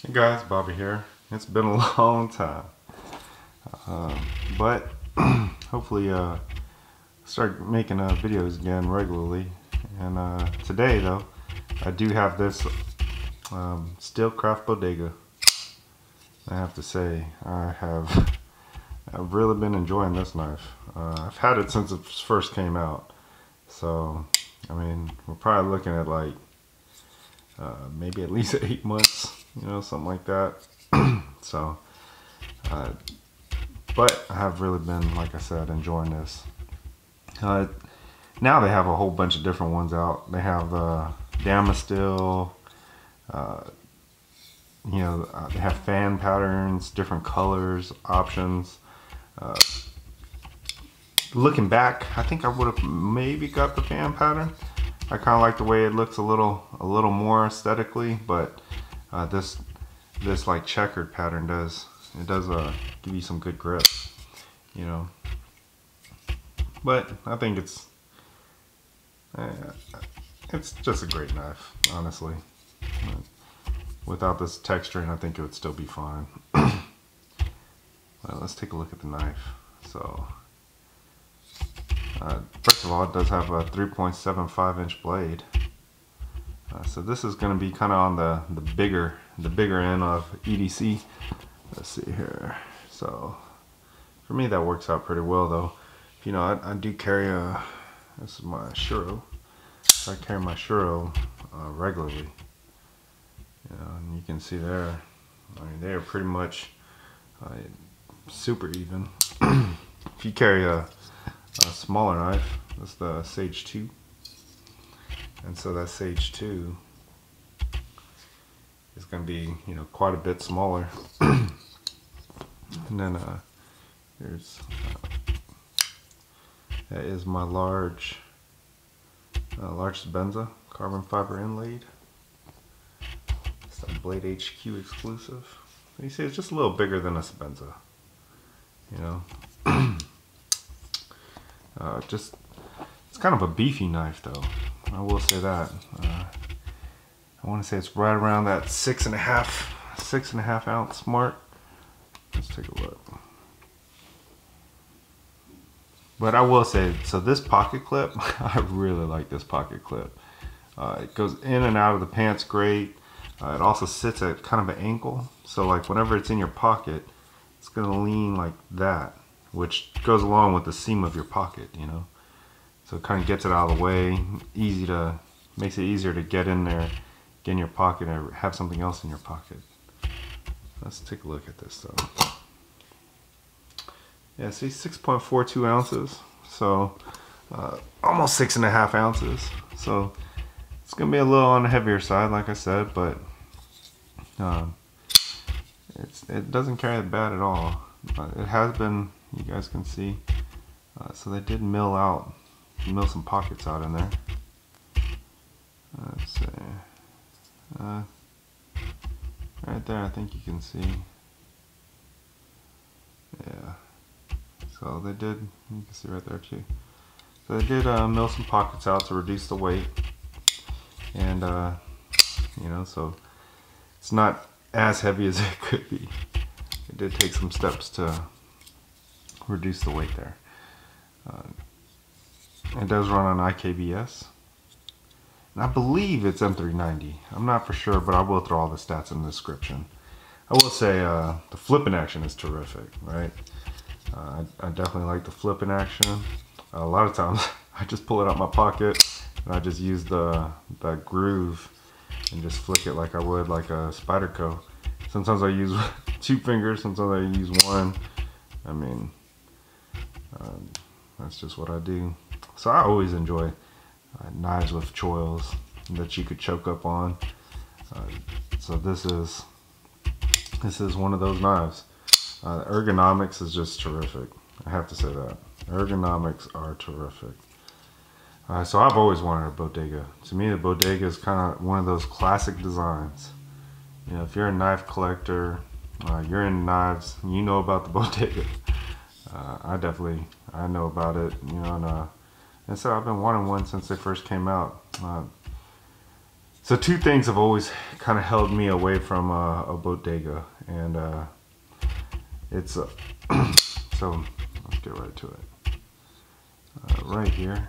Hey guys, Bobby here. It's been a long time, but hopefully start making videos again regularly. And today though, I do have this Steelcraft Bodega. I have to say, I've really been enjoying this knife. I've had it since it first came out, so I mean we're probably looking at like maybe at least 8 months, something like that. So, but I have really been, like I said, enjoying this. Now they have a whole bunch of different ones out. They have Damasteel, they have fan patterns, different colors, options. Looking back, I think I would have maybe got the fan pattern. I kind of like the way it looks a little more aesthetically, but this like checkered pattern does give you some good grip, But I think it's just a great knife, honestly. Without this texturing, I think it would still be fine. Well, let's take a look at the knife. So, first of all, it does have a 3.75-inch blade. So this is going to be kind of on the bigger end of EDC. Let's see here. So for me, that works out pretty well, though. I do carry this is my Shuro. So I carry my Shuro regularly. And you can see there. I mean, they are pretty much super even. If you carry a smaller knife, that's the Sage 2. And so that Sage 2 is going to be, quite a bit smaller. And then here's that is my large Sbenza carbon fiber inlaid. It's a Blade HQ exclusive. You see, it's just a little bigger than a Sbenza. It's kind of a beefy knife, though. I will say that. I want to say it's right around that 6.5 ounce mark. Let's take a look. But I will say, so this pocket clip, I really like this pocket clip. It goes in and out of the pants great. It also sits at kind of an angle, so like whenever it's in your pocket, it's gonna lean like that, which goes along with the seam of your pocket, So it kind of gets it out of the way, makes it easier to get in there, get in your pocket, or have something else in your pocket. Let's take a look at this though. Yeah, see, 6.42 ounces, so almost 6.5 ounces. So it's gonna be a little on the heavier side, like I said, but it doesn't carry it bad at all. It has been, you guys can see. So they did mill some pockets out in there. Let's see. Right there, I think you can see. Yeah. So they did, you can see right there too. So they did mill some pockets out to reduce the weight. And, so it's not as heavy as it could be. It did take some steps to reduce the weight there. It does run on IKBS. And I believe it's M390. I'm not for sure, but I will throw all the stats in the description. I will say the flipping action is terrific, right? I definitely like the flipping action. A lot of times I just pull it out my pocket and I just use that groove and just flick it like I would like a Spyderco. Sometimes I use 2 fingers, sometimes I use 1. I mean, that's just what I do. So I always enjoy knives with choils that you could choke up on. So this is one of those knives. Ergonomics is just terrific. I have to say that. Ergonomics are terrific. So I've always wanted a Bodega. To me, the Bodega is kind of one of those classic designs. If you're a knife collector, you're in knives, you know about the Bodega. I know about it, and so I've been wanting one since they first came out. So two things have always kind of held me away from a bodega, and it's so let's get right to it. Right here.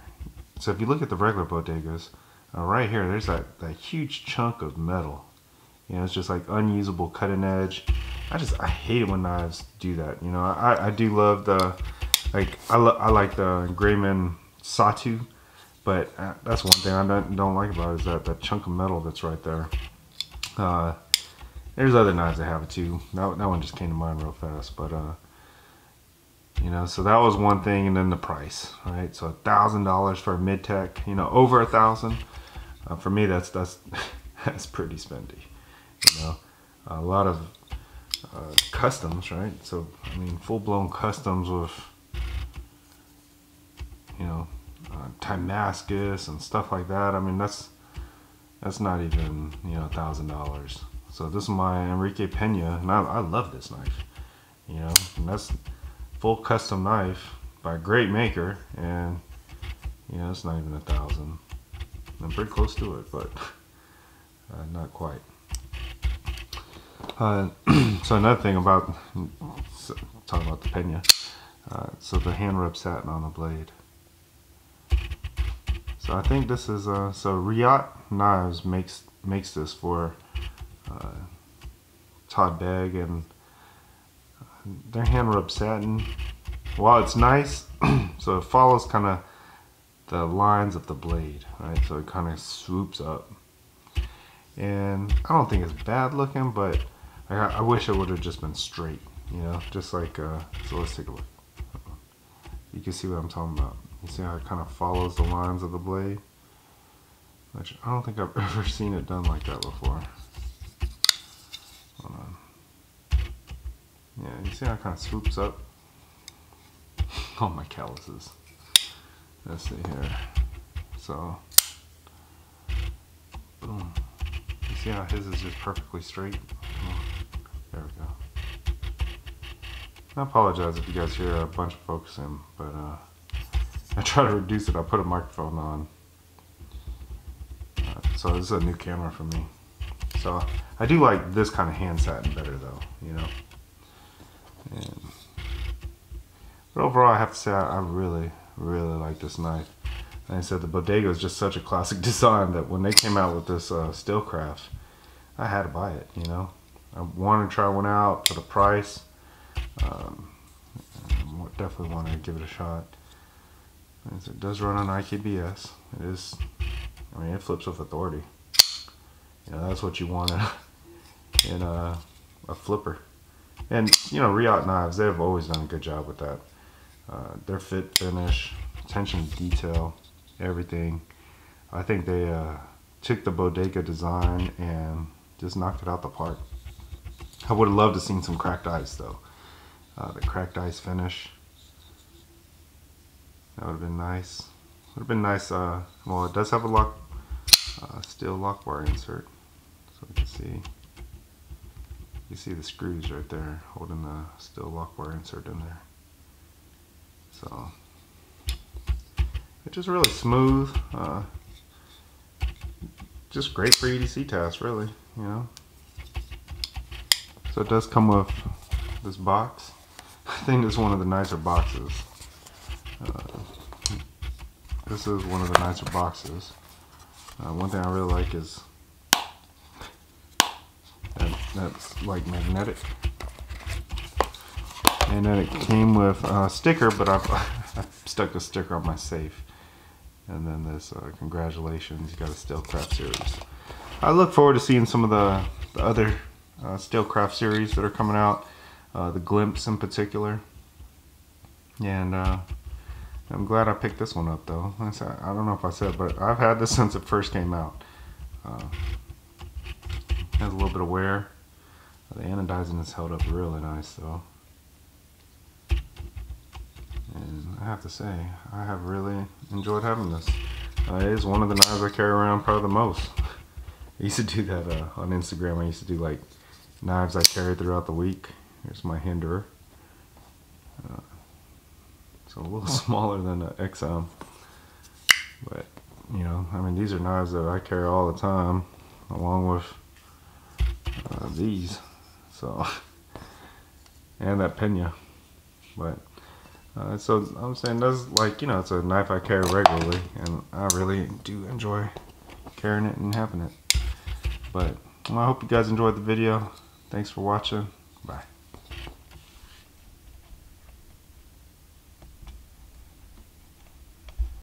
So if you look at the regular bodegas, right here, there's that huge chunk of metal. You know, it's just like unusable cutting edge. I hate it when knives do that. You know, I do love the, like, I like the Grayman Satu, but that's one thing I don't like about it, is that chunk of metal that's right there. There's other knives that have it too. That one just came to mind real fast, but you know, so that was one thing, and then the price, right? So $1,000 for a mid-tech, you know, over $1,000. For me, that's that's pretty spendy. You know, a lot of customs, right? So I mean, full-blown customs with, you know, Damascus and stuff like that. I mean, that's not even, you know, $1,000. So this is my Enrique Pena, and I love this knife. You know, and that's full custom knife by a great maker, and you know, it's not even $1,000. I'm pretty close to it, but not quite. So another thing about talking about the Pena, so the hand rub satin on the blade. So I think this is so Riot Knives makes this for Todd Begg, and their hand rub satin, while it's nice, so it follows kind of the lines of the blade, right? So it kind of swoops up, and I don't think it's bad looking, but I wish it would have just been straight, you know, just like so let's take a look. You can see what I'm talking about. You see how it kind of follows the lines of the blade, which I don't think I've ever seen it done like that before. Hold on. Yeah, you see how it kind of swoops up? Oh, my calluses. Let's see here. So, boom. You see how his is just perfectly straight? Oh, there we go. I apologize if you guys hear a bunch of focusing, but I try to reduce it. I put a microphone on. So this is a new camera for me. So I do like this kind of hand satin better though, you know. But overall, I have to say I really like this knife. Like I said, the Bodega is just such a classic design that when they came out with this Steelcraft, I had to buy it, you know. I wanted to try one out for the price. Definitely want to give it a shot. It does run on IKBS. It is, I mean, it flips with authority. You know, that's what you want in a flipper. And, you know, Riot Knives, they've always done a good job with that. Their fit, finish, attention to detail, everything. I think they took the Bodega design and just knocked it out the park. I would have loved to seen some cracked ice though. The cracked ice finish. That would have been nice. Would have been nice. Well, it does have a steel lock wire insert, so we can see. You see the screws right there holding the steel lock wire insert in there. So it's just really smooth. Just great for EDC tasks, really. You know. So it does come with this box. I think this is one of the nicer boxes. This is one of the nicer boxes. One thing I really like is that's like magnetic. And then it came with a sticker, but I've stuck a sticker on my safe. And then this, congratulations, you got a Steelcraft series. I look forward to seeing some of the other Steelcraft series that are coming out. The Glimpse in particular. And I'm glad I picked this one up though. I don't know if I said, but I've had this since it first came out. Has a little bit of wear. The anodizing is held up really nice though. And I have to say, I have really enjoyed having this. It is one of the knives I carry around probably the most. I used to do that on Instagram. I used to do like knives I carried throughout the week. Here's my Hinderer. So a little smaller than the XM. But, you know, I mean, these are knives that I carry all the time. along with these. So, and that pena. But so I'm saying that's like, you know, it's a knife I carry regularly, and I really do enjoy carrying it and having it. But I hope you guys enjoyed the video. Thanks for watching. Bye.